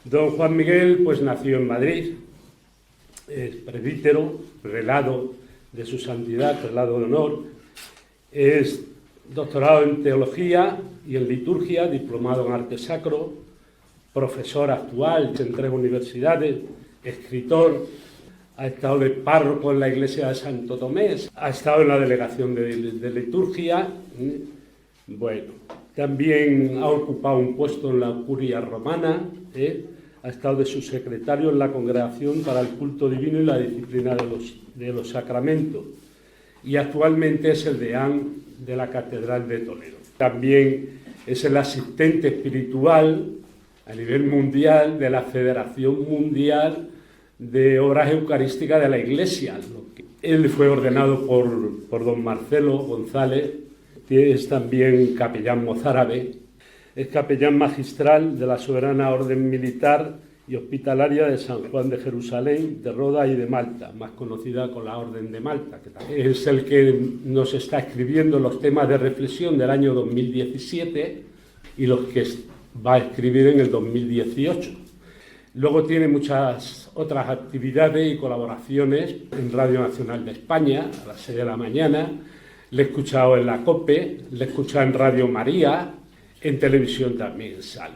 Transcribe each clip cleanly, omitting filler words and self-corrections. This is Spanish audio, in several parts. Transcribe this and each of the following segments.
Don Juan Miguel pues nació en Madrid, es presbítero, prelado de su santidad, prelado de honor, es doctorado en teología y en liturgia, diplomado en arte sacro, profesor actual en 3 universidades, escritor, ha estado de párroco en la iglesia de Santo Tomé, ha estado en la delegación de liturgia, bueno, también ha ocupado un puesto en la curia romana, ha estado de subsecretario en la Congregación para el Culto Divino y la Disciplina de los Sacramentos, y actualmente es el deán de la Catedral de Toledo. También es el asistente espiritual a nivel mundial de la Federación Mundial de Obras Eucarísticas de la Iglesia. Él fue ordenado por don Marcelo González, que es también capellán mozárabe, es capellán magistral de la Soberana Orden Militar y Hospitalaria de San Juan de Jerusalén, de Roda y de Malta, más conocida con la Orden de Malta, que es el que nos está escribiendo los temas de reflexión del año 2017 y los que va a escribir en el 2018. Luego tiene muchas otras actividades y colaboraciones en Radio Nacional de España, a las 6 de la mañana, le he escuchado en la COPE, le he escuchado en Radio María, en televisión también sale.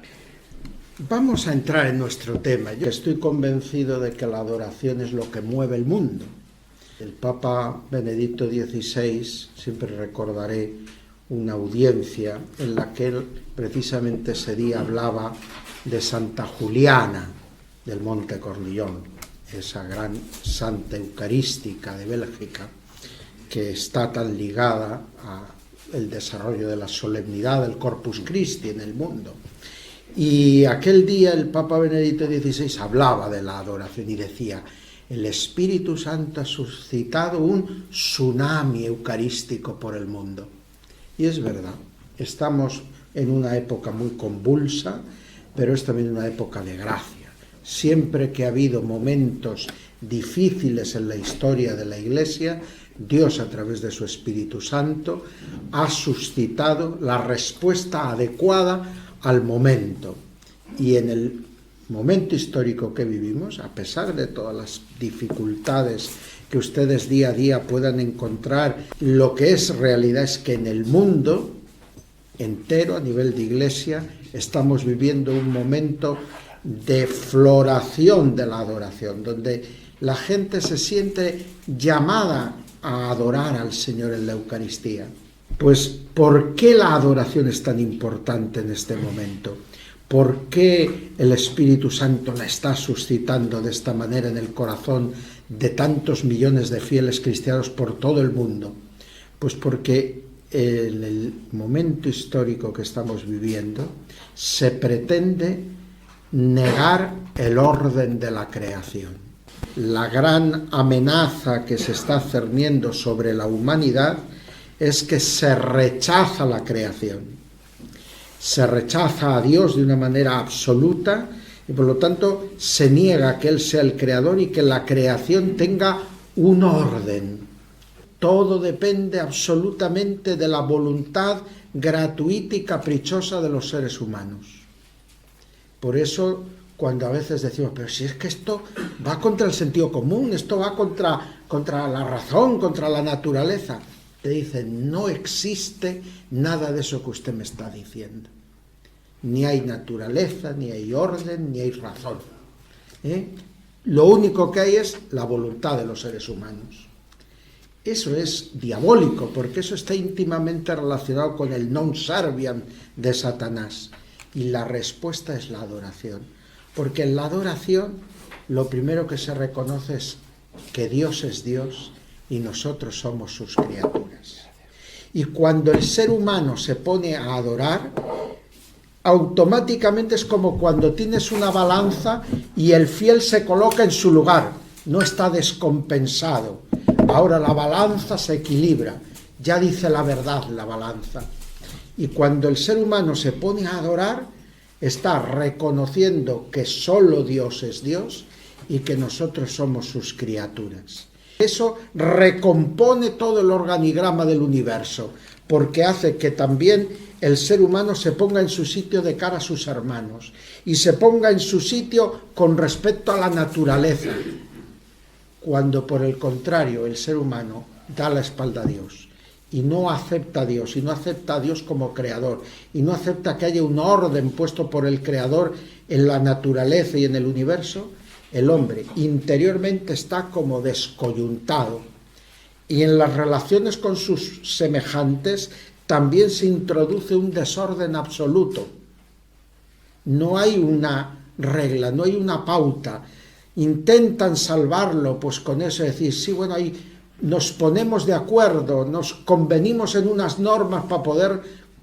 Vamos a entrar en nuestro tema. Yo estoy convencido de que la adoración es lo que mueve el mundo. El Papa Benedicto XVI, siempre recordaré una audiencia en la que él precisamente ese día hablaba de Santa Juliana del Monte Cornillón, esa gran santa eucarística de Bélgica que está tan ligada al desarrollo de la solemnidad del Corpus Christi en el mundo. Y aquel día el Papa Benedicto XVI hablaba de la adoración y decía: el Espíritu Santo ha suscitado un tsunami eucarístico por el mundo. Y es verdad, estamos en una época muy convulsa, pero es también una época de gracia. Siempre que ha habido momentos difíciles en la historia de la Iglesia, Dios, a través de su Espíritu Santo, ha suscitado la respuesta adecuada al momento. Y en el momento histórico que vivimos, a pesar de todas las dificultades que ustedes día a día puedan encontrar, lo que es realidad es que en el mundo entero, a nivel de Iglesia, estamos viviendo un momento de floración de la adoración, donde la gente se siente llamada a adorar al Señor en la Eucaristía. Pues, ¿por qué la adoración es tan importante en este momento? ¿Por qué el Espíritu Santo la está suscitando de esta manera en el corazón de tantos millones de fieles cristianos por todo el mundo? Pues porque en el momento histórico que estamos viviendo se pretende negar el orden de la creación. La gran amenaza que se está cerniendo sobre la humanidad es que se rechaza la creación, se rechaza a Dios de una manera absoluta y por lo tanto se niega que Él sea el creador y que la creación tenga un orden. Todo depende absolutamente de la voluntad gratuita y caprichosa de los seres humanos. Por eso, cuando a veces decimos, pero si es que esto va contra el sentido común, esto va contra la razón, contra la naturaleza, te dicen, no existe nada de eso que usted me está diciendo. Ni hay naturaleza, ni hay orden, ni hay razón. Lo único que hay es la voluntad de los seres humanos. Eso es diabólico, porque eso está íntimamente relacionado con el non serviam de Satanás. Y la respuesta es la adoración. Porque en la adoración lo primero que se reconoce es que Dios es Dios y nosotros somos sus criaturas. Y cuando el ser humano se pone a adorar, automáticamente es como cuando tienes una balanza y el fiel se coloca en su lugar, no está descompensado. Ahora la balanza se equilibra, ya dice la verdad la balanza. Y cuando el ser humano se pone a adorar, está reconociendo que solo Dios es Dios y que nosotros somos sus criaturas. Eso recompone todo el organigrama del universo, porque hace que también el ser humano se ponga en su sitio de cara a sus hermanos y se ponga en su sitio con respecto a la naturaleza, cuando por el contrario el ser humano da la espalda a Dios y no acepta a Dios, y no acepta a Dios como creador, y no acepta que haya un orden puesto por el creador en la naturaleza y en el universo, el hombre interiormente está como descoyuntado, y en las relaciones con sus semejantes también se introduce un desorden absoluto. No hay una regla, no hay una pauta. Intentan salvarlo pues con eso, decir, sí, bueno, ahí nos ponemos de acuerdo, nos convenimos en unas normas para poder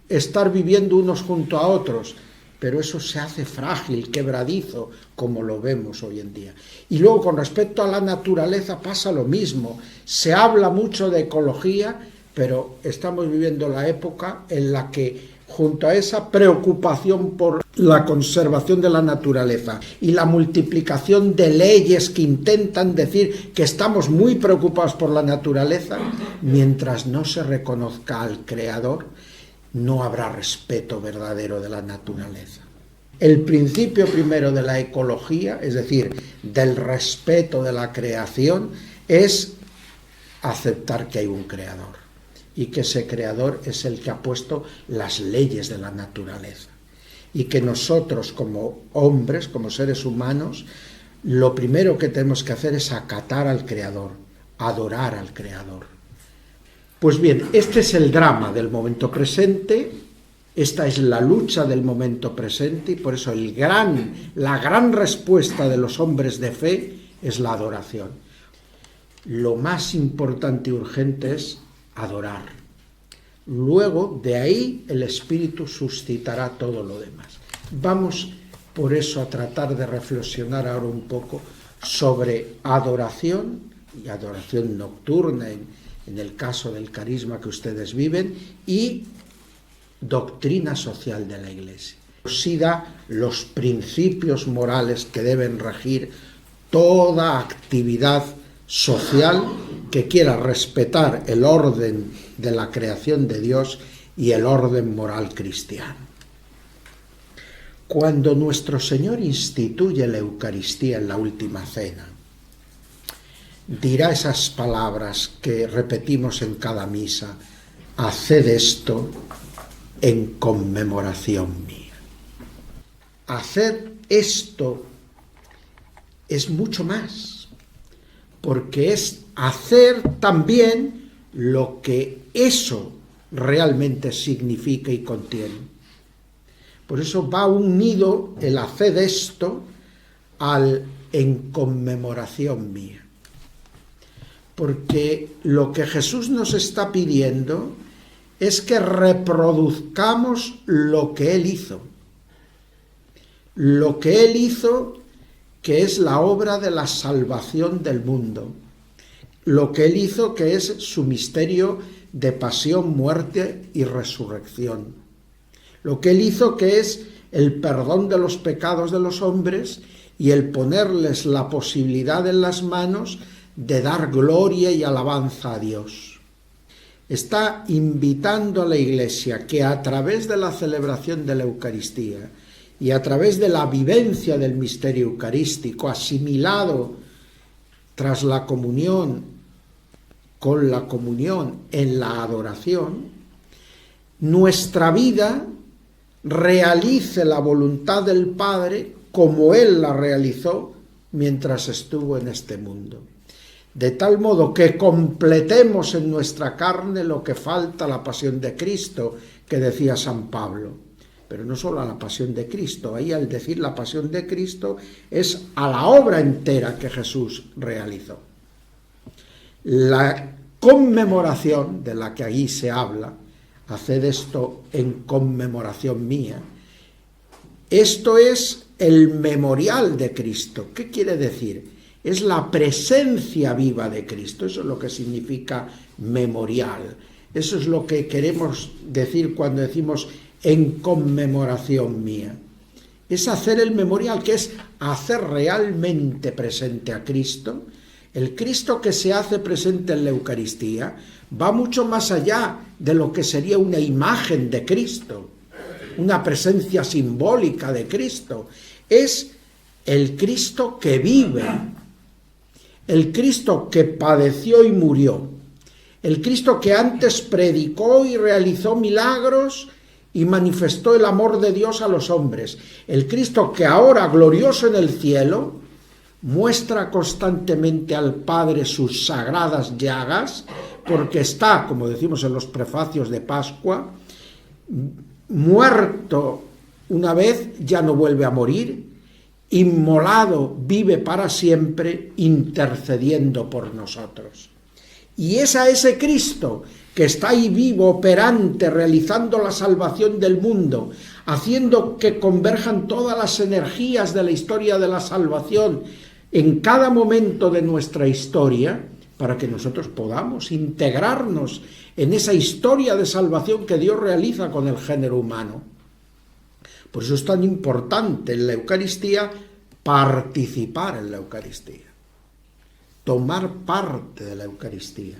estar viviendo unos junto a otros, pero eso se hace frágil, quebradizo, como lo vemos hoy en día. Y luego con respecto a la naturaleza pasa lo mismo. Se habla mucho de ecología, pero estamos viviendo la época en la que junto a esa preocupación por la conservación de la naturaleza y la multiplicación de leyes que intentan decir que estamos muy preocupados por la naturaleza, mientras no se reconozca al Creador, no habrá respeto verdadero de la naturaleza. El principio primero de la ecología, es decir, del respeto de la creación, es aceptar que hay un creador y que ese creador es el que ha puesto las leyes de la naturaleza, y que nosotros como hombres, como seres humanos, lo primero que tenemos que hacer es acatar al creador, adorar al creador. Pues bien, este es el drama del momento presente, esta es la lucha del momento presente, y por eso la gran respuesta de los hombres de fe es la adoración. Lo más importante y urgente es adorar. Luego, de ahí, el Espíritu suscitará todo lo demás. Vamos, por eso, a tratar de reflexionar ahora un poco sobre adoración, y adoración nocturna, en el caso del carisma que ustedes viven, y doctrina social de la Iglesia. Sí da los principios morales que deben regir toda actividad social que quiera respetar el orden de la creación de Dios y el orden moral cristiano. Cuando nuestro Señor instituye la Eucaristía en la última cena, dirá esas palabras que repetimos en cada misa: haced esto en conmemoración mía. Hacer esto es mucho más, porque es hacer también lo que eso realmente significa y contiene. Por eso va unido el hacer esto al en conmemoración mía. Porque lo que Jesús nos está pidiendo es que reproduzcamos lo que Él hizo. Lo que Él hizo, que es la obra de la salvación del mundo. Lo que Él hizo, que es su misterio de pasión, muerte y resurrección. Lo que Él hizo, que es el perdón de los pecados de los hombres y el ponerles la posibilidad en las manos de dar gloria y alabanza a Dios. Está invitando a la Iglesia que a través de la celebración de la Eucaristía y a través de la vivencia del misterio eucarístico, asimilado tras la comunión, con la comunión en la adoración, nuestra vida realice la voluntad del Padre como Él la realizó mientras estuvo en este mundo. De tal modo que completemos en nuestra carne lo que falta a la pasión de Cristo, que decía San Pablo. Pero no solo a la pasión de Cristo, ahí al decir la pasión de Cristo es a la obra entera que Jesús realizó. La conmemoración de la que ahí se habla, haced esto en conmemoración mía, esto es el memorial de Cristo. ¿Qué quiere decir? Es la presencia viva de Cristo. Eso es lo que significa memorial. Eso es lo que queremos decir cuando decimos en conmemoración mía. Es hacer el memorial, que es hacer realmente presente a Cristo. El Cristo que se hace presente en la Eucaristía va mucho más allá de lo que sería una imagen de Cristo, una presencia simbólica de Cristo. Es el Cristo que vive, el Cristo que padeció y murió, el Cristo que antes predicó y realizó milagros y manifestó el amor de Dios a los hombres, el Cristo que ahora, glorioso en el cielo, muestra constantemente al Padre sus sagradas llagas, porque está, como decimos en los prefacios de Pascua, muerto una vez, ya no vuelve a morir, inmolado, vive para siempre, intercediendo por nosotros. Y es a ese Cristo que está ahí vivo, operante, realizando la salvación del mundo, haciendo que converjan todas las energías de la historia de la salvación en cada momento de nuestra historia, para que nosotros podamos integrarnos en esa historia de salvación que Dios realiza con el género humano. Por eso es tan importante en la Eucaristía participar en la Eucaristía, tomar parte de la Eucaristía,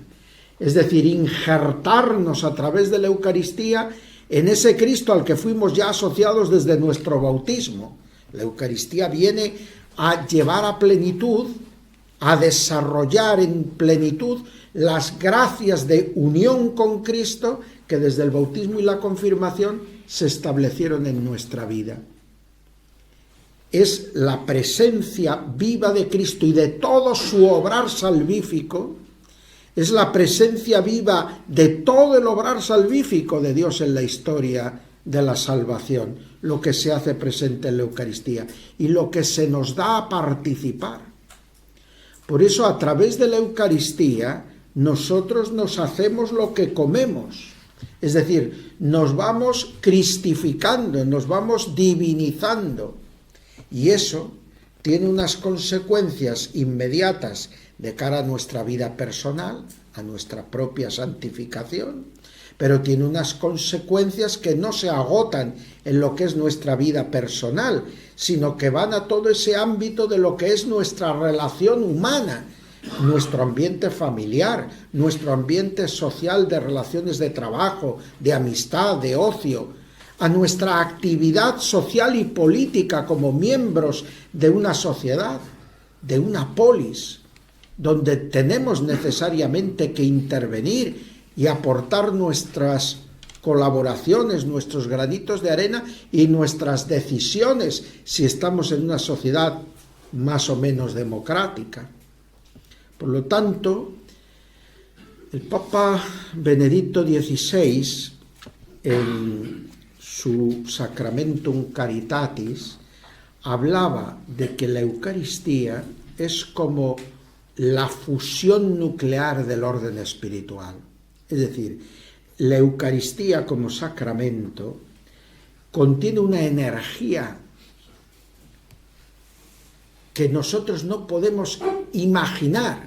es decir, injertarnos a través de la Eucaristía en ese Cristo al que fuimos ya asociados desde nuestro bautismo. La Eucaristía viene a llevar a plenitud, a desarrollar en plenitud las gracias de unión con Cristo que desde el bautismo y la confirmación se establecieron en nuestra vida. Es la presencia viva de Cristo y de todo su obrar salvífico, es la presencia viva de todo el obrar salvífico de Dios en la historia de la salvación, lo que se hace presente en la Eucaristía y lo que se nos da a participar. Por eso, a través de la Eucaristía, nosotros nos hacemos lo que comemos, es decir, nos vamos cristificando, nos vamos divinizando, y eso tiene unas consecuencias inmediatas de cara a nuestra vida personal, a nuestra propia santificación, pero tiene unas consecuencias que no se agotan en lo que es nuestra vida personal, sino que van a todo ese ámbito de lo que es nuestra relación humana, nuestro ambiente familiar, nuestro ambiente social de relaciones de trabajo, de amistad, de ocio, a nuestra actividad social y política como miembros de una sociedad, de una polis, donde tenemos necesariamente que intervenir y aportar nuestras colaboraciones, nuestros granitos de arena y nuestras decisiones si estamos en una sociedad más o menos democrática. Por lo tanto, el Papa Benedicto XVI, en su Sacramentum Caritatis, hablaba de que la Eucaristía es como la fusión nuclear del orden espiritual. Es decir, la Eucaristía como sacramento contiene una energía que nosotros no podemos imaginar.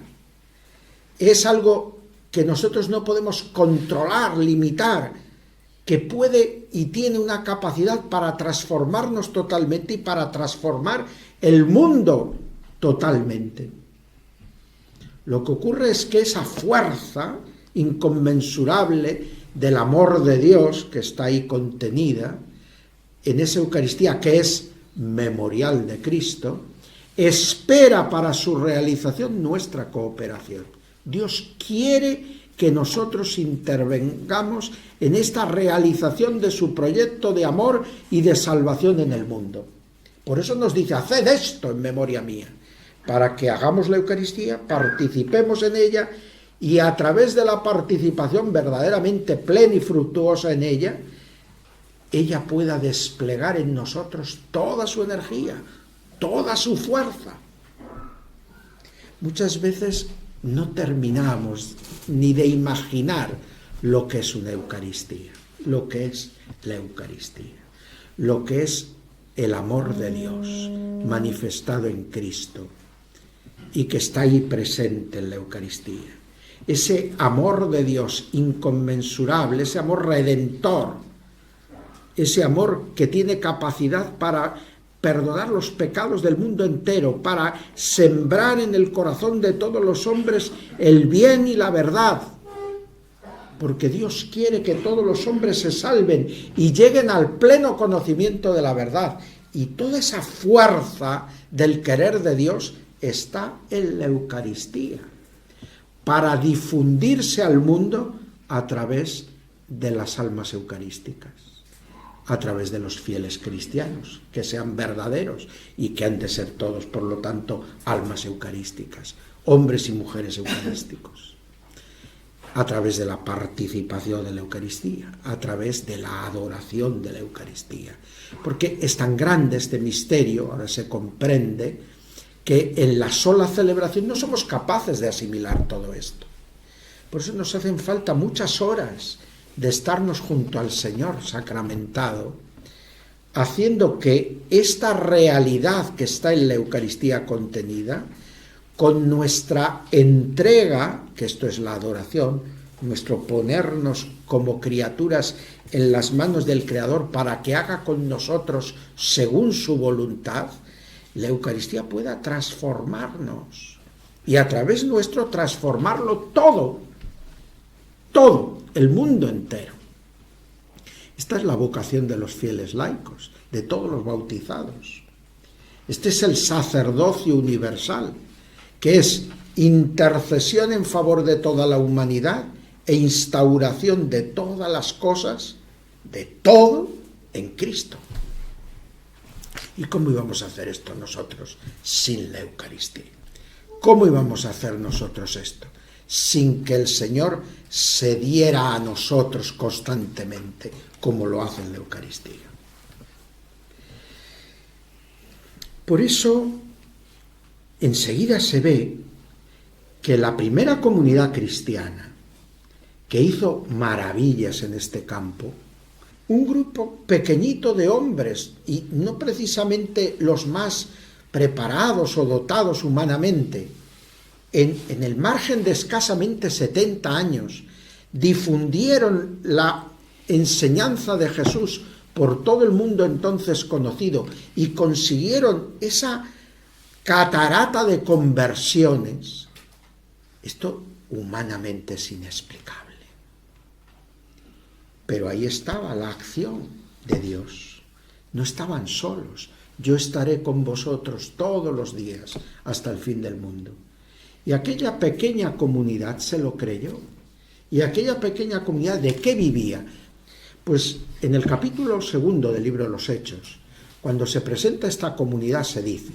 Es algo que nosotros no podemos controlar, limitar, que puede y tiene una capacidad para transformarnos totalmente y para transformar el mundo totalmente. Lo que ocurre es que esa fuerza inconmensurable del amor de Dios que está ahí contenida en esa Eucaristía que es memorial de Cristo, espera para su realización nuestra cooperación. Dios quiere que nosotros intervengamos en esta realización de su proyecto de amor y de salvación en el mundo. Por eso nos dice, haced esto en memoria mía, para que hagamos la Eucaristía, participemos en ella y a través de la participación verdaderamente plena y fructuosa en ella, ella pueda desplegar en nosotros toda su energía, toda su fuerza. Muchas veces no terminamos ni de imaginar lo que es una Eucaristía, lo que es la Eucaristía, lo que es el amor de Dios manifestado en Cristo y que está ahí presente en la Eucaristía. Ese amor de Dios inconmensurable, ese amor redentor, ese amor que tiene capacidad para perdonar los pecados del mundo entero, para sembrar en el corazón de todos los hombres el bien y la verdad, porque Dios quiere que todos los hombres se salven y lleguen al pleno conocimiento de la verdad. Y toda esa fuerza del querer de Dios está en la Eucaristía, para difundirse al mundo a través de las almas eucarísticas, a través de los fieles cristianos, que sean verdaderos y que han de ser todos, por lo tanto, almas eucarísticas, hombres y mujeres eucarísticos, a través de la participación de la Eucaristía, a través de la adoración de la Eucaristía. Porque es tan grande este misterio, ahora se comprende, que en la sola celebración no somos capaces de asimilar todo esto. Por eso nos hacen falta muchas horas de estarnos junto al Señor sacramentado, haciendo que esta realidad que está en la Eucaristía contenida, con nuestra entrega, que esto es la adoración, nuestro ponernos como criaturas en las manos del Creador para que haga con nosotros según su voluntad, la Eucaristía pueda transformarnos y a través nuestro transformarlo todo, el mundo entero. Esta es la vocación de los fieles laicos, de todos los bautizados. Este es el sacerdocio universal, que es intercesión en favor de toda la humanidad e instauración de todas las cosas, de todo, en Cristo. ¿Y cómo íbamos a hacer esto nosotros sin la Eucaristía? ¿Cómo íbamos a hacer nosotros esto sin que el Señor se diera a nosotros constantemente, como lo hace en la Eucaristía? Por eso, enseguida se ve que la primera comunidad cristiana que hizo maravillas en este campo, un grupo pequeñito de hombres, y no precisamente los más preparados o dotados humanamente, en el margen de escasamente 70 años, difundieron la enseñanza de Jesús por todo el mundo entonces conocido y consiguieron esa catarata de conversiones. Esto humanamente es inexplicable. Pero ahí estaba la acción de Dios. No estaban solos. Yo estaré con vosotros todos los días hasta el fin del mundo. Y aquella pequeña comunidad se lo creyó. ¿Y aquella pequeña comunidad de qué vivía? Pues en el capítulo 2 del libro de los Hechos, cuando se presenta esta comunidad, se dice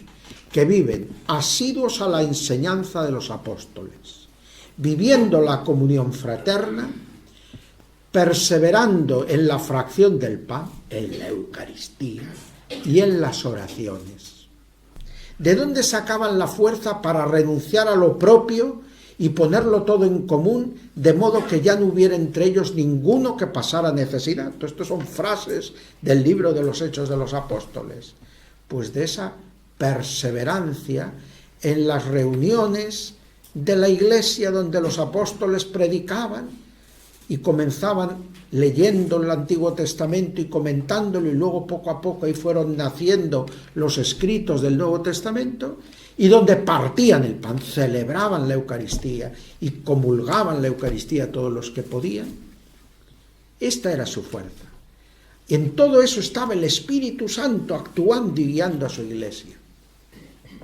que viven asiduos a la enseñanza de los apóstoles, viviendo la comunión fraterna, perseverando en la fracción del pan, en la Eucaristía y en las oraciones. ¿De dónde sacaban la fuerza para renunciar a lo propio y ponerlo todo en común, de modo que ya no hubiera entre ellos ninguno que pasara necesidad? Esto son frases del libro de los Hechos de los Apóstoles. Pues de esa perseverancia en las reuniones de la iglesia donde los apóstoles predicaban y comenzaban leyendo el Antiguo Testamento y comentándolo, y luego poco a poco ahí fueron naciendo los escritos del Nuevo Testamento, y donde partían el pan, celebraban la Eucaristía y comulgaban la Eucaristía todos los que podían. Esta era su fuerza. Y en todo eso estaba el Espíritu Santo actuando y guiando a su iglesia.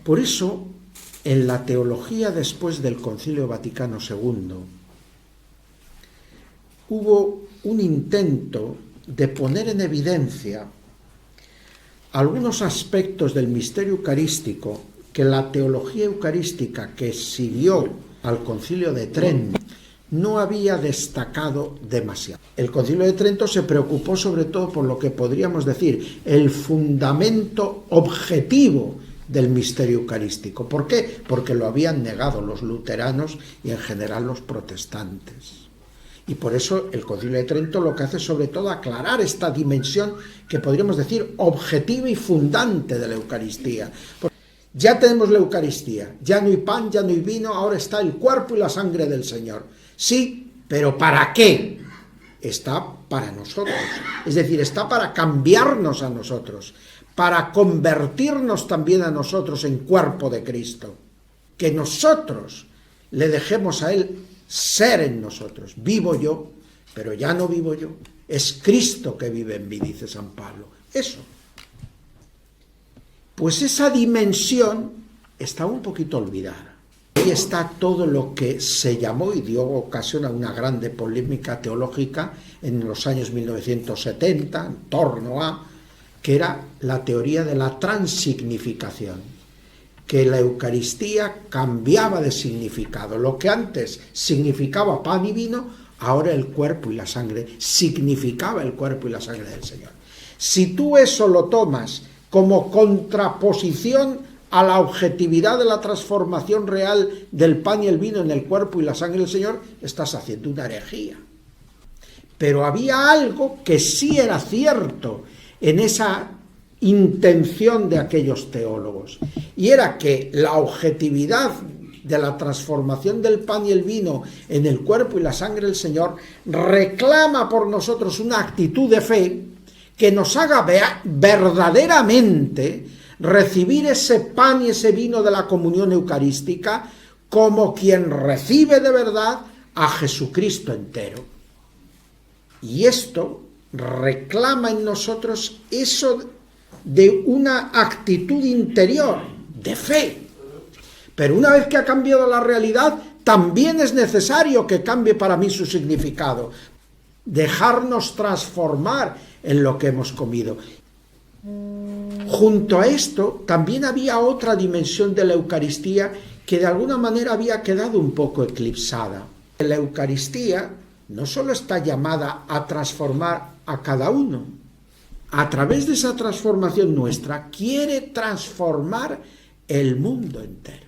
Por eso, en la teología después del Concilio Vaticano II, hubo un intento de poner en evidencia algunos aspectos del misterio eucarístico que la teología eucarística que siguió al Concilio de Trento no había destacado demasiado. El Concilio de Trento se preocupó sobre todo por lo que podríamos decir el fundamento objetivo del misterio eucarístico. ¿Por qué? Porque lo habían negado los luteranos y en general los protestantes. Y por eso el Concilio de Trento lo que hace sobre todo aclarar esta dimensión que podríamos decir objetiva y fundante de la Eucaristía. Ya tenemos la Eucaristía, ya no hay pan, ya no hay vino, ahora está el cuerpo y la sangre del Señor. Sí, pero ¿para qué? Está para nosotros, es decir, está para cambiarnos a nosotros, para convertirnos también a nosotros en cuerpo de Cristo, que nosotros le dejemos a Él ser en nosotros. Vivo yo, pero ya no vivo yo, es Cristo que vive en mí, dice San Pablo. Eso. Pues esa dimensión está un poquito olvidada. Ahí está todo lo que se llamó y dio ocasión a una grande polémica teológica en los años 1970, en torno a, que era la teoría de la transignificación, que la Eucaristía cambiaba de significado. Lo que antes significaba pan y vino, ahora el cuerpo y la sangre significaba el cuerpo y la sangre del Señor. Si tú eso lo tomas como contraposición a la objetividad de la transformación real del pan y el vino en el cuerpo y la sangre del Señor, estás haciendo una herejía. Pero había algo que sí era cierto en esa intención de aquellos teólogos, y era que la objetividad de la transformación del pan y el vino en el cuerpo y la sangre del Señor reclama por nosotros una actitud de fe que nos haga verdaderamente recibir ese pan y ese vino de la comunión eucarística como quien recibe de verdad a Jesucristo entero. Y esto reclama en nosotros eso de una actitud interior, de fe. Pero una vez que ha cambiado la realidad, también es necesario que cambie para mí su significado. Dejarnos transformar en lo que hemos comido. Junto a esto, también había otra dimensión de la Eucaristía que de alguna manera había quedado un poco eclipsada. La Eucaristía no solo está llamada a transformar a cada uno, a través de esa transformación nuestra, quiere transformar el mundo entero.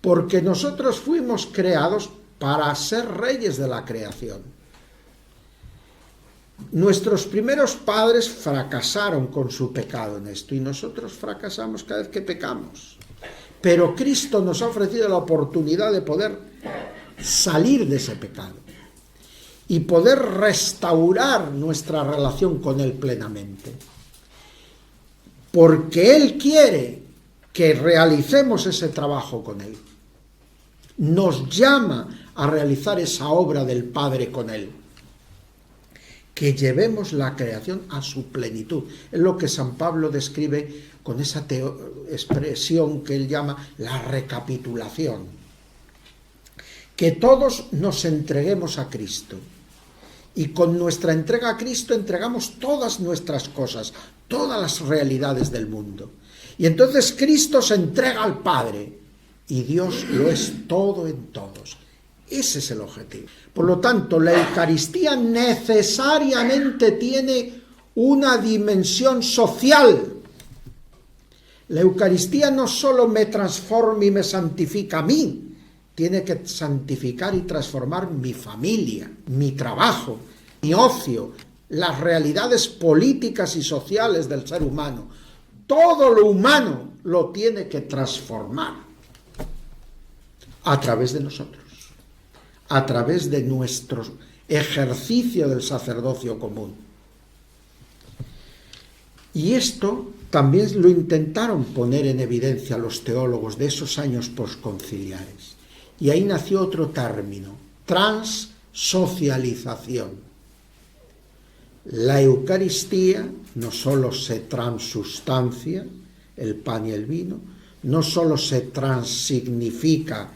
Porque nosotros fuimos creados para ser reyes de la creación. Nuestros primeros padres fracasaron con su pecado en esto y nosotros fracasamos cada vez que pecamos. Pero Cristo nos ha ofrecido la oportunidad de poder salir de ese pecado y poder restaurar nuestra relación con Él plenamente. Porque Él quiere que realicemos ese trabajo con Él. Nos llama a realizar esa obra del Padre con Él. Que llevemos la creación a su plenitud. Es lo que San Pablo describe con esa expresión que él llama la recapitulación. Que todos nos entreguemos a Cristo. Y con nuestra entrega a Cristo entregamos todas nuestras cosas, todas las realidades del mundo. Y entonces Cristo se entrega al Padre y Dios lo es todo en todos. Ese es el objetivo. Por lo tanto, la Eucaristía necesariamente tiene una dimensión social. La Eucaristía no solo me transforma y me santifica a mí, tiene que santificar y transformar mi familia, mi trabajo, mi ocio, las realidades políticas y sociales del ser humano. Todo lo humano lo tiene que transformar a través de nosotros, a través de nuestro ejercicio del sacerdocio común. Y esto también lo intentaron poner en evidencia los teólogos de esos años posconciliares. Y ahí nació otro término, transsocialización. La Eucaristía no solo se transustancia, el pan y el vino, no solo se transignifica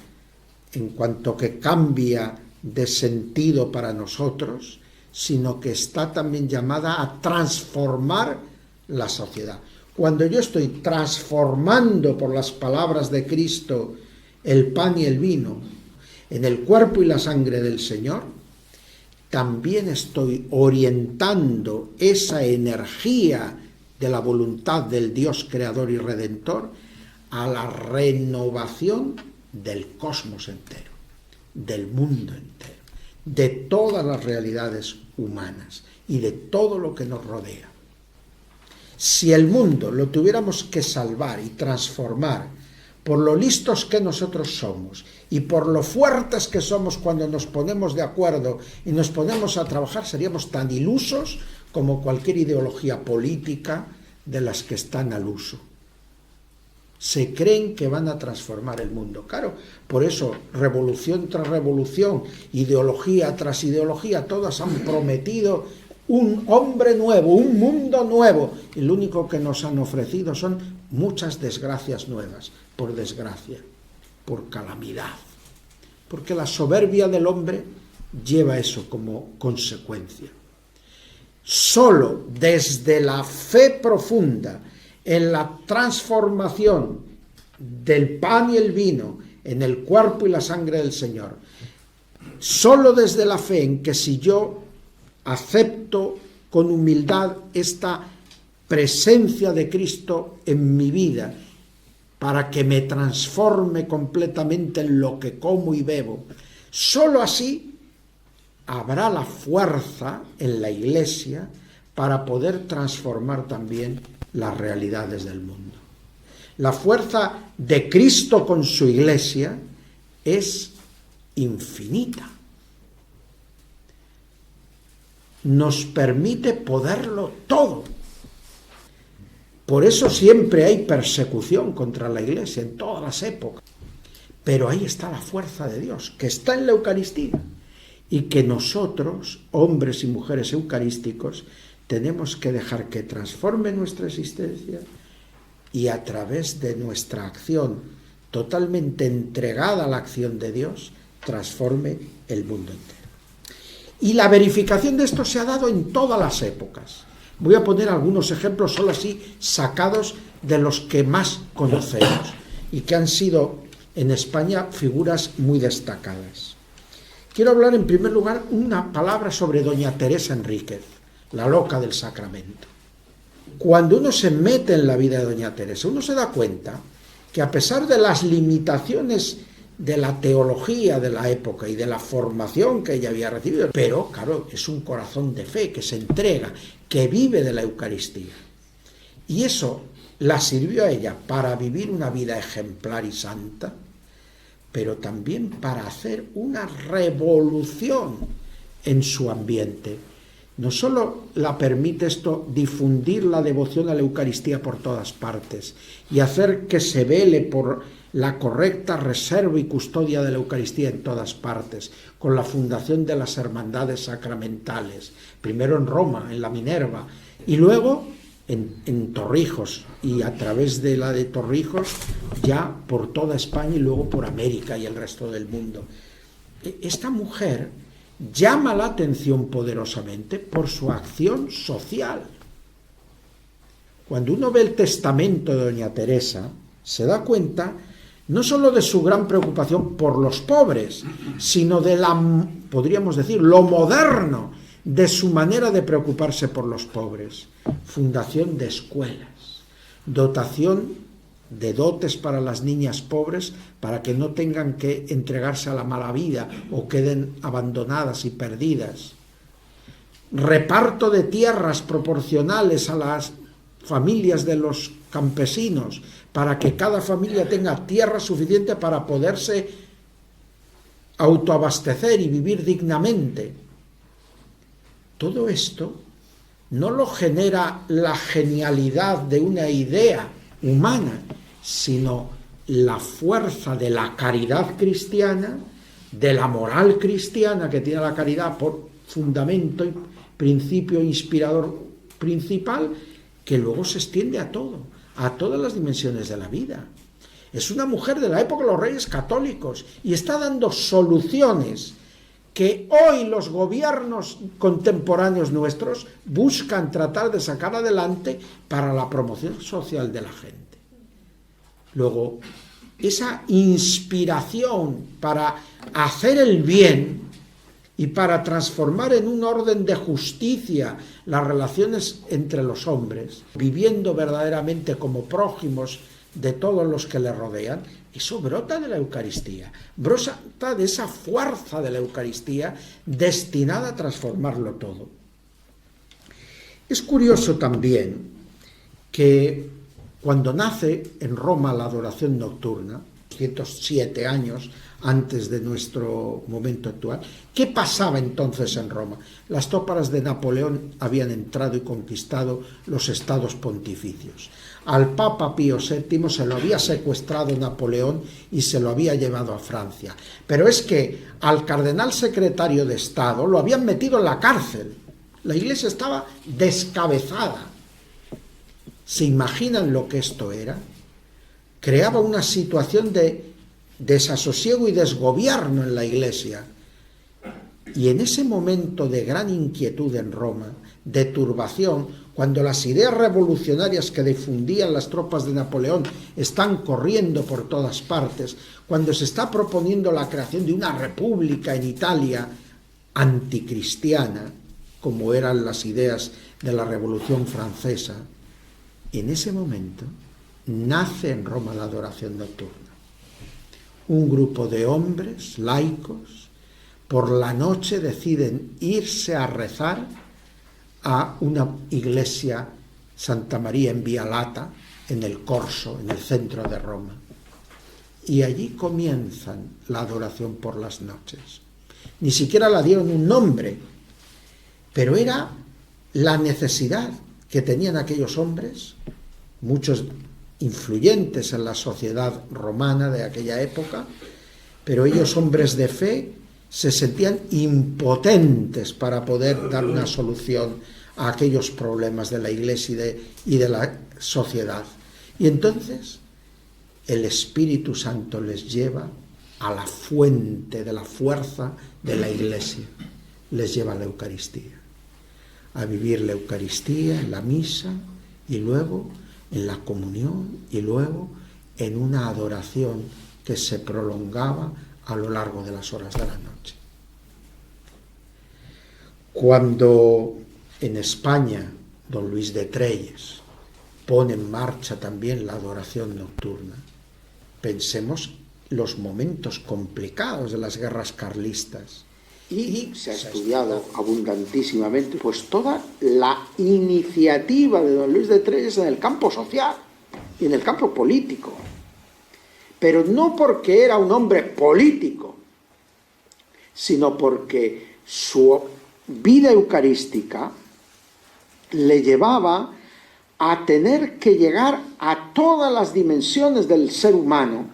en cuanto que cambia de sentido para nosotros, sino que está también llamada a transformar la sociedad. Cuando yo estoy transformando por las palabras de Cristo el pan y el vino en el cuerpo y la sangre del Señor, también estoy orientando esa energía de la voluntad del Dios creador y redentor a la renovación del cosmos entero, del mundo entero, de todas las realidades humanas y de todo lo que nos rodea. Si el mundo lo tuviéramos que salvar y transformar por lo listos que nosotros somos y por lo fuertes que somos cuando nos ponemos de acuerdo y nos ponemos a trabajar, seríamos tan ilusos como cualquier ideología política de las que están al uso. Se creen que van a transformar el mundo. Claro, por eso, revolución tras revolución, ideología tras ideología, todas han prometido un hombre nuevo, un mundo nuevo. Y lo único que nos han ofrecido son muchas desgracias nuevas, por desgracia, por calamidad. Porque la soberbia del hombre lleva eso como consecuencia. Solo desde la fe profunda en la transformación del pan y el vino en el cuerpo y la sangre del Señor, solo desde la fe en que si yo acepto con humildad esta presencia de Cristo en mi vida para que me transforme completamente en lo que como y bebo, solo así habrá la fuerza en la Iglesia para poder transformar también las realidades del mundo. La fuerza de Cristo con su Iglesia es infinita. Nos permite poderlo todo. Por eso siempre hay persecución contra la Iglesia en todas las épocas. Pero ahí está la fuerza de Dios, que está en la Eucaristía. Y que nosotros, hombres y mujeres eucarísticos, tenemos que dejar que transforme nuestra existencia y a través de nuestra acción totalmente entregada a la acción de Dios, transforme el mundo entero. Y la verificación de esto se ha dado en todas las épocas. Voy a poner algunos ejemplos solo así sacados de los que más conocemos y que han sido en España figuras muy destacadas. Quiero hablar en primer lugar una palabra sobre doña Teresa Enríquez, la loca del sacramento. Cuando uno se mete en la vida de doña Teresa, uno se da cuenta que a pesar de las limitaciones de la teología de la época y de la formación que ella había recibido, pero claro, es un corazón de fe que se entrega, que vive de la Eucaristía. Y eso la sirvió a ella para vivir una vida ejemplar y santa, pero también para hacer una revolución en su ambiente. No solo la permite esto difundir la devoción a la Eucaristía por todas partes y hacer que se vele por la correcta reserva y custodia de la Eucaristía en todas partes, con la fundación de las hermandades sacramentales, primero en Roma, en la Minerva, y luego en Torrijos, y a través de la de Torrijos ya por toda España y luego por América y el resto del mundo. Esta mujer llama la atención poderosamente por su acción social. Cuando uno ve el testamento de doña Teresa, se da cuenta no solo de su gran preocupación por los pobres, sino de podríamos decir, lo moderno de su manera de preocuparse por los pobres. Fundación de escuelas, dotación de dotes para las niñas pobres para que no tengan que entregarse a la mala vida o queden abandonadas y perdidas. Reparto de tierras proporcionales a las familias de los campesinos para que cada familia tenga tierra suficiente para poderse autoabastecer y vivir dignamente. Todo esto no lo genera la genialidad de una idea humana, sino la fuerza de la caridad cristiana, de la moral cristiana que tiene la caridad por fundamento y principio inspirador principal, que luego se extiende a todo, a todas las dimensiones de la vida. Es una mujer de la época de los reyes católicos y está dando soluciones que hoy los gobiernos contemporáneos nuestros buscan tratar de sacar adelante para la promoción social de la gente. Luego, esa inspiración para hacer el bien y para transformar en un orden de justicia las relaciones entre los hombres, viviendo verdaderamente como prójimos de todos los que le rodean, eso brota de la Eucaristía, brota de esa fuerza de la Eucaristía destinada a transformarlo todo. Es curioso también que cuando nace en Roma la adoración nocturna, 107 años antes de nuestro momento actual. ¿Qué pasaba entonces en Roma? Las tropas de Napoleón habían entrado y conquistado los estados pontificios. Al Papa Pío VII se lo había secuestrado Napoleón y se lo había llevado a Francia. Pero es que al cardenal secretario de Estado lo habían metido en la cárcel. La Iglesia estaba descabezada. ¿Se imaginan lo que esto era? Creaba una situación de desasosiego y desgobierno en la Iglesia. Y en ese momento de gran inquietud en Roma, de turbación, cuando las ideas revolucionarias que difundían las tropas de Napoleón están corriendo por todas partes, cuando se está proponiendo la creación de una república en Italia anticristiana, como eran las ideas de la Revolución Francesa, en ese momento nace en Roma la adoración nocturna. Un grupo de hombres laicos por la noche deciden irse a rezar a una iglesia, Santa María en Vía Lata, en el Corso, en el centro de Roma. Y allí comienzan la adoración por las noches. Ni siquiera la dieron un nombre, pero era la necesidad que tenían aquellos hombres, muchos influyentes en la sociedad romana de aquella época, pero ellos, hombres de fe, se sentían impotentes para poder dar una solución a aquellos problemas de la Iglesia y de la sociedad. Y entonces el Espíritu Santo les lleva a la fuente de la fuerza de la Iglesia, les lleva a la Eucaristía, a vivir la Eucaristía en la misa y luego en la comunión y luego en una adoración que se prolongaba a lo largo de las horas de la noche. Cuando en España don Luis de Trelles pone en marcha también la adoración nocturna, pensemos los momentos complicados de las guerras carlistas. Y se ha estudiado abundantísimamente pues toda la iniciativa de don Luis de Trelles en el campo social y en el campo político. Pero no porque era un hombre político, sino porque su vida eucarística le llevaba a tener que llegar a todas las dimensiones del ser humano,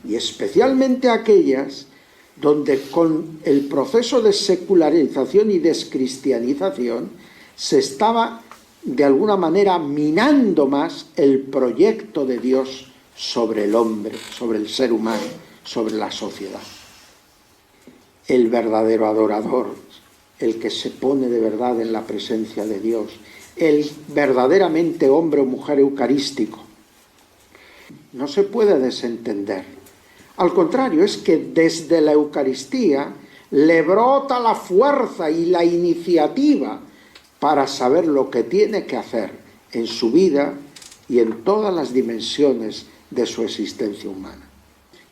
y especialmente aquellas donde con el proceso de secularización y descristianización se estaba de alguna manera minando más el proyecto de Dios sobre el hombre, sobre el ser humano, sobre la sociedad. El verdadero adorador, el que se pone de verdad en la presencia de Dios, el verdaderamente hombre o mujer eucarístico, no se puede desentender. Al contrario, es que desde la Eucaristía le brota la fuerza y la iniciativa para saber lo que tiene que hacer en su vida y en todas las dimensiones de su existencia humana.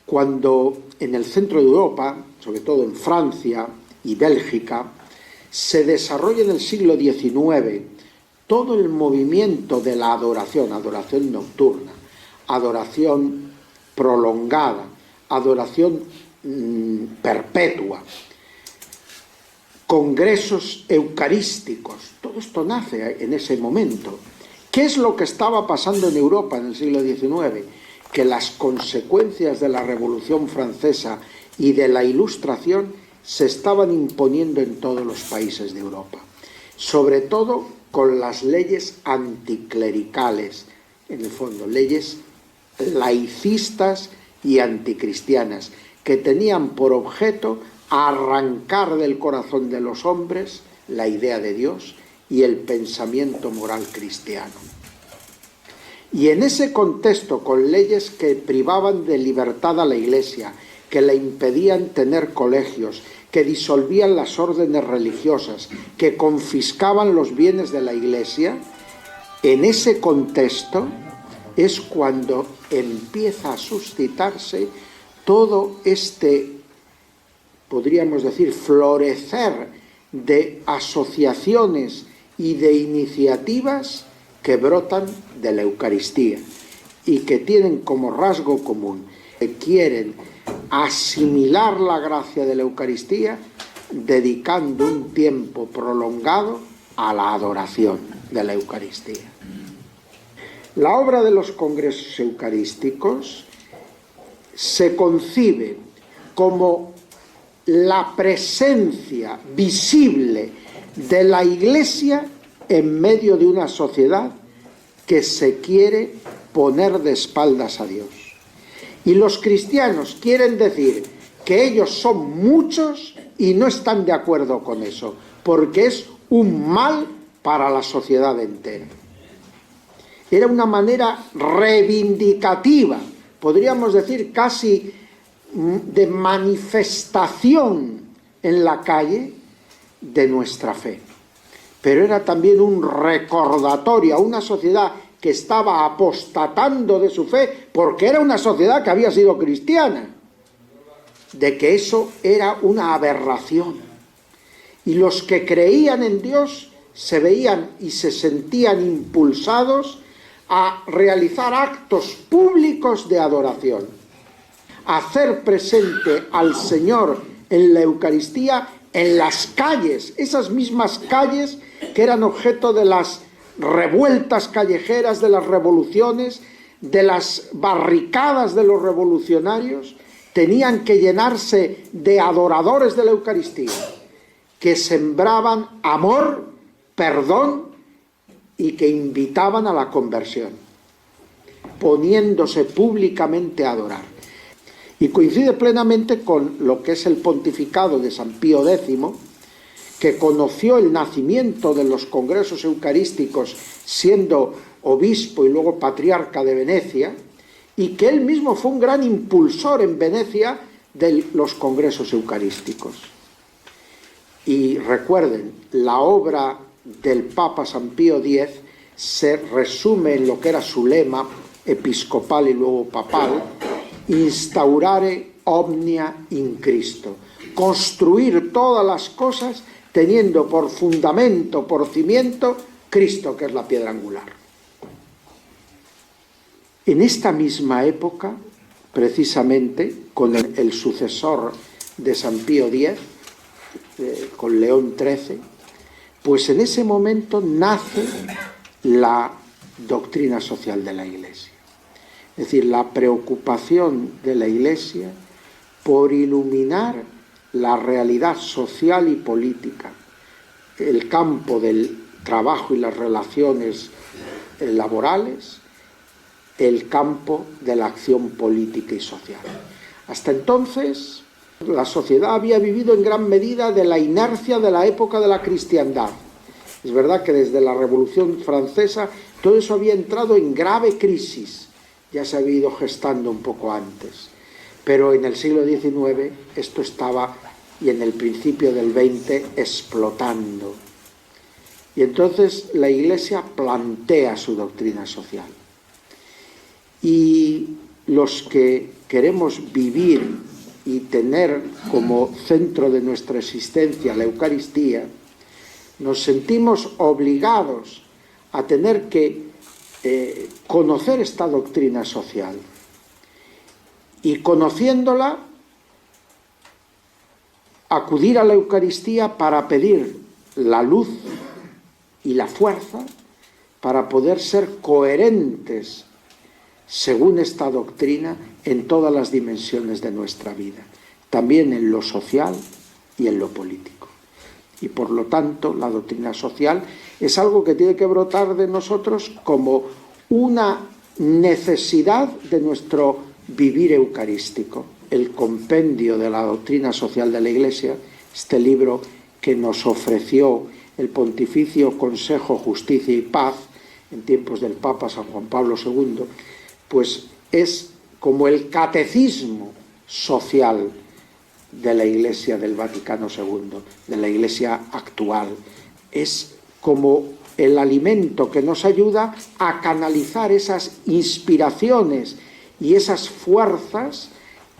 Cuando en el centro de Europa, sobre todo en Francia y Bélgica, se desarrolla en el siglo XIX todo el movimiento de la adoración nocturna, adoración prolongada, adoración perpetua, congresos eucarísticos, todo esto nace en ese momento. ¿Qué es lo que estaba pasando en Europa en el siglo XIX? Que las consecuencias de la Revolución Francesa y de la Ilustración se estaban imponiendo en todos los países de Europa, sobre todo con las leyes anticlericales, en el fondo, leyes laicistas y anticristianas, que tenían por objeto arrancar del corazón de los hombres la idea de Dios y el pensamiento moral cristiano. Y en ese contexto, con leyes que privaban de libertad a la Iglesia, que le impedían tener colegios, que disolvían las órdenes religiosas, que confiscaban los bienes de la Iglesia, en ese contexto es cuando empieza a suscitarse todo este, podríamos decir, florecer de asociaciones y de iniciativas que brotan de la Eucaristía y que tienen como rasgo común que quieren asimilar la gracia de la Eucaristía dedicando un tiempo prolongado a la adoración de la Eucaristía. La obra de los congresos eucarísticos se concibe como la presencia visible de la Iglesia en medio de una sociedad que se quiere poner de espaldas a Dios. Y los cristianos quieren decir que ellos son muchos y no están de acuerdo con eso, porque es un mal para la sociedad entera. Era una manera reivindicativa, podríamos decir casi de manifestación en la calle de nuestra fe. Pero era también un recordatorio a una sociedad que estaba apostatando de su fe, porque era una sociedad que había sido cristiana, de que eso era una aberración. Y los que creían en Dios se veían y se sentían impulsados a realizar actos públicos de adoración, a hacer presente al Señor en la Eucaristía en las calles, esas mismas calles que eran objeto de las revueltas callejeras, de las revoluciones, de las barricadas de los revolucionarios, tenían que llenarse de adoradores de la Eucaristía, que sembraban amor, perdón y que invitaban a la conversión, poniéndose públicamente a adorar. Y coincide plenamente con lo que es el pontificado de San Pío X, que conoció el nacimiento de los congresos eucarísticos siendo obispo y luego patriarca de Venecia, y que él mismo fue un gran impulsor en Venecia de los congresos eucarísticos. Y recuerden, la obra del Papa San Pío X se resume en lo que era su lema episcopal y luego papal: instaurare omnia in Cristo, construir todas las cosas teniendo por fundamento, por cimiento, Cristo, que es la piedra angular. En esta misma época, precisamente, con el sucesor de San Pío X, con León XIII, pues en ese momento nace la doctrina social de la Iglesia. Es decir, la preocupación de la Iglesia por iluminar la realidad social y política, el campo del trabajo y las relaciones laborales, el campo de la acción política y social. Hasta entonces, la sociedad había vivido en gran medida de la inercia de la época de la cristiandad. Es verdad que desde la Revolución Francesa todo eso había entrado en grave crisis. Ya se había ido gestando un poco antes, pero en el siglo XIX esto estaba, y en el principio del XX, explotando. Y entonces la Iglesia plantea su doctrina social. Y los que queremos vivir y tener como centro de nuestra existencia la Eucaristía, nos sentimos obligados a tener que conocer esta doctrina social, y conociéndola acudir a la Eucaristía para pedir la luz y la fuerza para poder ser coherentes según esta doctrina en todas las dimensiones de nuestra vida, también en lo social y en lo político. Y por lo tanto la doctrina social es algo que tiene que brotar de nosotros como una necesidad de nuestro vivir eucarístico. El compendio de la doctrina social de la Iglesia, este libro que nos ofreció el Pontificio Consejo, Justicia y Paz en tiempos del Papa San Juan Pablo II, pues es como el catecismo social de la Iglesia del Vaticano II, de la Iglesia actual. Es como el alimento que nos ayuda a canalizar esas inspiraciones y esas fuerzas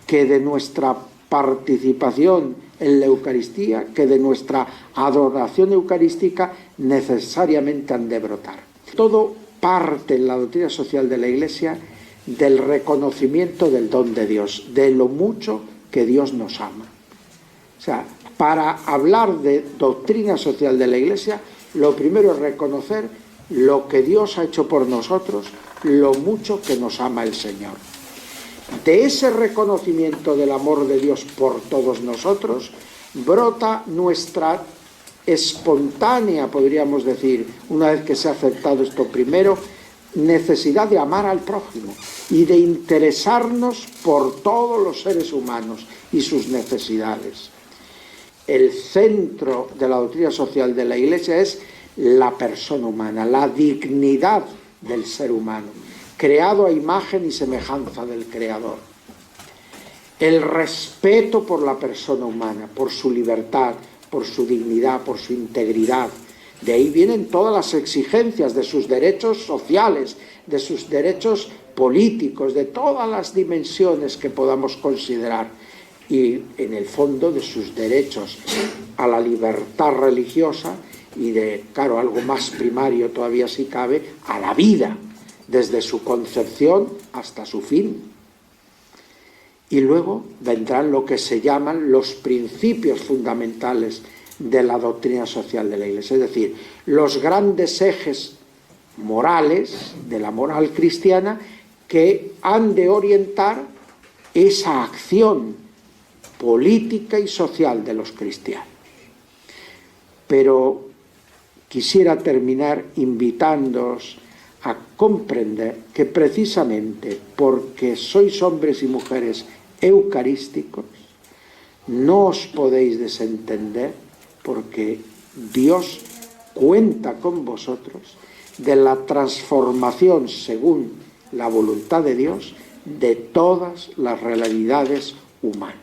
que de nuestra participación en la Eucaristía, que de nuestra adoración eucarística necesariamente han de brotar. Todo parte en la doctrina social de la Iglesia del reconocimiento del don de Dios, de lo mucho que Dios nos ama. O sea, para hablar de doctrina social de la Iglesia, lo primero es reconocer lo que Dios ha hecho por nosotros, lo mucho que nos ama el Señor. De ese reconocimiento del amor de Dios por todos nosotros, brota nuestra espontánea, podríamos decir, una vez que se ha aceptado esto primero, necesidad de amar al prójimo y de interesarnos por todos los seres humanos y sus necesidades. El centro de la doctrina social de la Iglesia es la persona humana, la dignidad del ser humano, creado a imagen y semejanza del Creador. El respeto por la persona humana, por su libertad, por su dignidad, por su integridad. De ahí vienen todas las exigencias de sus derechos sociales, de sus derechos políticos, de todas las dimensiones que podamos considerar. Y en el fondo de sus derechos a la libertad religiosa y de, claro, algo más primario todavía si cabe, a la vida, desde su concepción hasta su fin. Y luego vendrán lo que se llaman los principios fundamentales de la doctrina social de la Iglesia, es decir, los grandes ejes morales de la moral cristiana que han de orientar esa acción política y social de los cristianos. Pero quisiera terminar invitándoos a comprender que precisamente porque sois hombres y mujeres eucarísticos, no os podéis desentender porque Dios cuenta con vosotros de la transformación según la voluntad de Dios de todas las realidades humanas.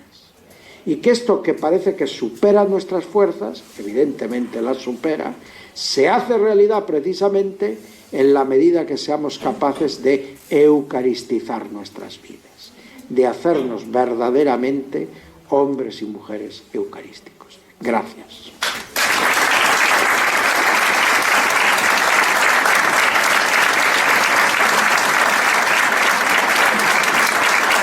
Y que esto que parece que supera nuestras fuerzas, evidentemente las supera, se hace realidad precisamente en la medida que seamos capaces de eucaristizar nuestras vidas, de hacernos verdaderamente hombres y mujeres eucarísticos. Gracias.